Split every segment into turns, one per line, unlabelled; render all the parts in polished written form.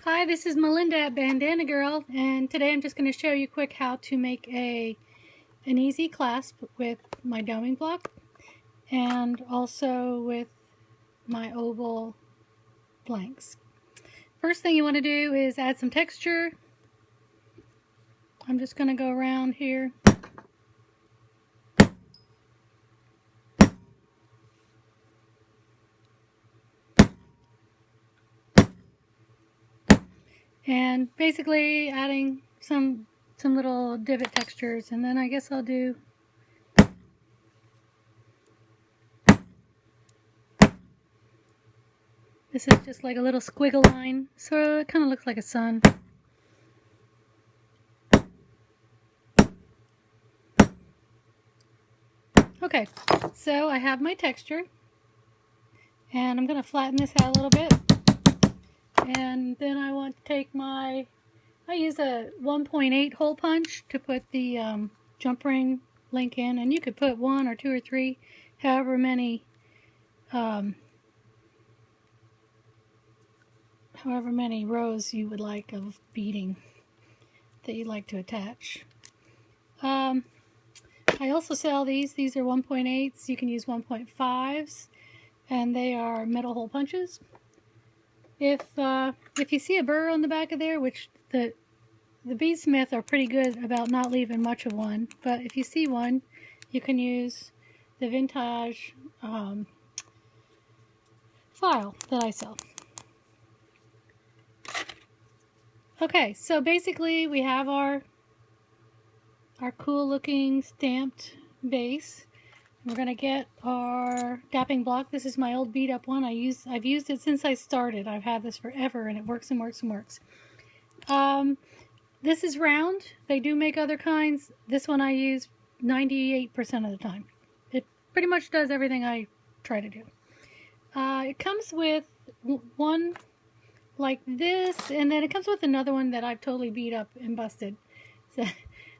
Hi, this is Melinda at Bandana Girl, and today I'm just going to show you quick how to make an easy clasp with my doming block and also with my oval blanks. First thing you want to do is add some texture. I'm just going to go around here. And basically adding some little divot textures, and then I guess I'll do this is just like a little squiggle line, so it kind of looks like a sun. Okay, so I have my texture, and I'm going to flatten this out a little bit. And then I want to take I use a 1.8 hole punch to put the jump ring link in, and you could put 1 or 2 or 3, however many rows you would like of beading that you'd like to attach. I also sell these. These are 1.8s. You can use 1.5s, and they are metal hole punches. If you see a burr on the back of there, which the beadsmith are pretty good about not leaving much of one, but if you see one, you can use the vintage file that I sell. Okay, so basically we have our cool looking stamped base. We're going to get our dapping block. This is my old beat up one. I've used it since I started. I've had this forever, and it works and works and works. This is round. They do make other kinds. This one I use 98% of the time. It pretty much does everything I try to do. It comes with one like this, and then it comes with another one that I've totally beat up and busted. So,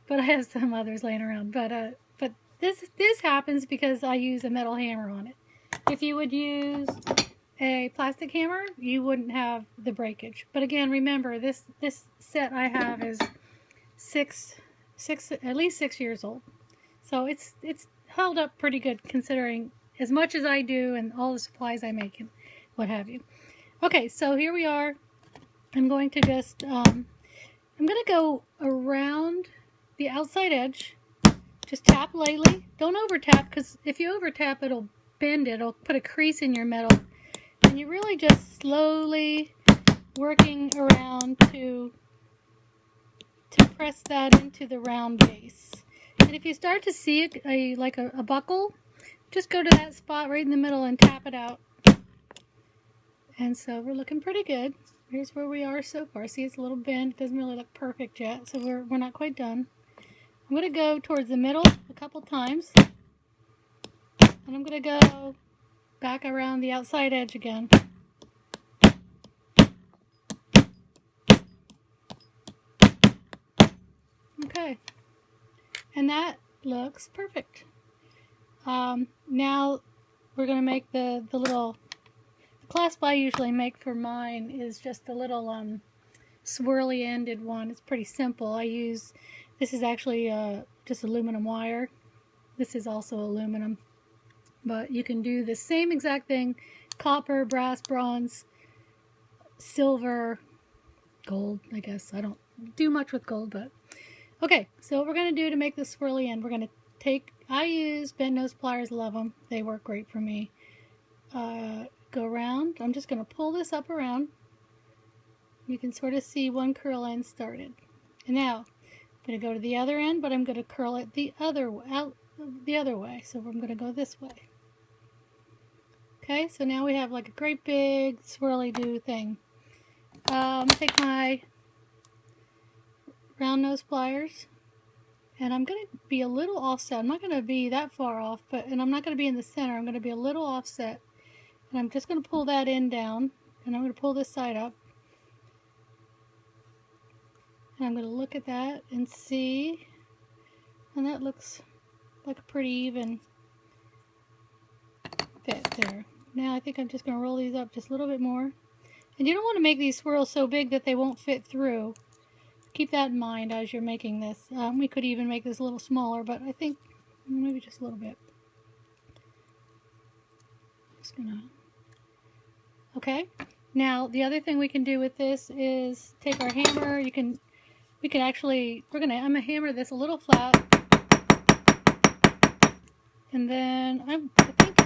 but I have some others laying around. But this happens because I use a metal hammer on it. If you would use a plastic hammer, you wouldn't have the breakage. But again, remember, this set I have is at least 6 years old. So it's held up pretty good considering as much as I do and all the supplies I make and what have you. Okay, so here we are. I'm going to just I'm going to go around the outside edge. Just tap lightly. Don't over tap, because if you over tap, it'll bend it. It'll put a crease in your metal. And you're really just slowly working around to press that into the round base. And if you start to see like a buckle, just go to that spot right in the middle and tap it out. And so we're looking pretty good. Here's where we are so far. See, it's a little bent. It doesn't really look perfect yet, so we're not quite done. I'm going to go towards the middle a couple times, and I'm going to go back around the outside edge again. Okay, and that looks perfect. Now we're going to make the clasp I usually make for mine is just a little swirly ended one. It's pretty simple. This is actually just aluminum wire. This is also aluminum. But you can do the same exact thing. Copper, brass, bronze, silver, gold, I guess. I don't do much with gold, but... Okay, so what we're going to do to make this swirly end, we're going to I use bent nose pliers, love them. They work great for me. Go around. I'm just going to pull this up around. You can sort of see one curl end started. And now... I'm going to go to the other end, but I'm going to curl it the other way. So I'm going to go this way. Okay, so now we have like a great big swirly do thing. Take my round nose pliers, and I'm going to be a little offset. I'm not going to be that far off, and I'm not going to be in the center. I'm going to be a little offset, and I'm just going to pull that end down, and I'm going to pull this side up. And I'm going to look at that and see, and that looks like a pretty even fit there. Now I think I'm just going to roll these up just a little bit more. And you don't want to make these swirls so big that they won't fit through. Keep that in mind as you're making this. We could even make this a little smaller, but I think maybe just a little bit. Just gonna... Okay. Now the other thing we can do with this is take our hammer. We can actually, I'm gonna hammer this a little flat, and then I think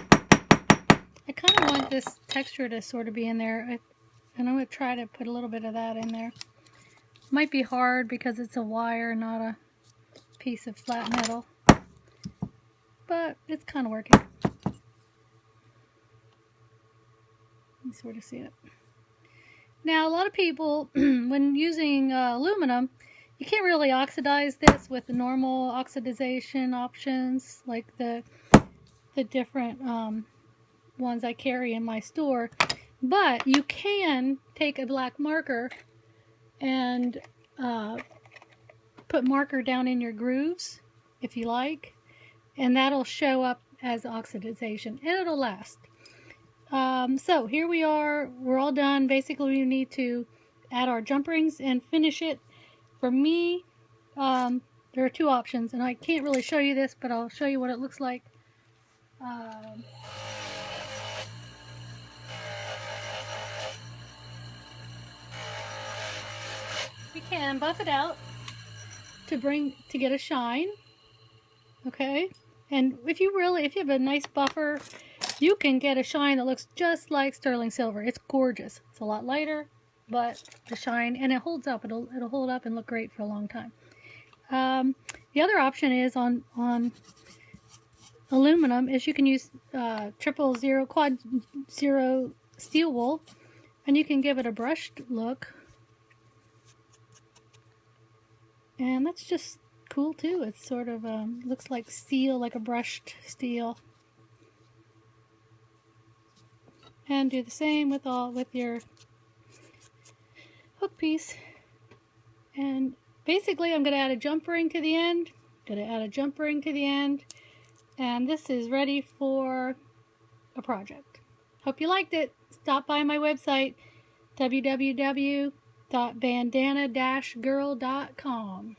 I kind of want this texture to sort of be in there, and I'm gonna try to put a little bit of that in there. Might be hard because it's a wire, not a piece of flat metal, but it's kind of working. You sort of see it. Now, a lot of people, when using aluminum, you can't really oxidize this with the normal oxidization options, like the different ones I carry in my store. But you can take a black marker and put marker down in your grooves, if you like, and that'll show up as oxidization, and it'll last. So here we are, we're all done. Basically we need to add our jump rings and finish it. For me, there are two options, and I can't really show you this, but I'll show you what it looks like. We can buff it out to get a shine, okay? And if you have a nice buffer, you can get a shine that looks just like sterling silver. It's gorgeous. It's a lot lighter, but the shine, and it holds up. It'll hold up and look great for a long time. The other option is on aluminum is you can use 000 quad 0 steel wool, and you can give it a brushed look. And that's just cool too. It's sort of looks like steel, like a brushed steel. And do the same with your hook piece. And basically I'm going to add a jump ring to the end. And this is ready for a project. Hope you liked it. Stop by my website, www.bandana-girl.com.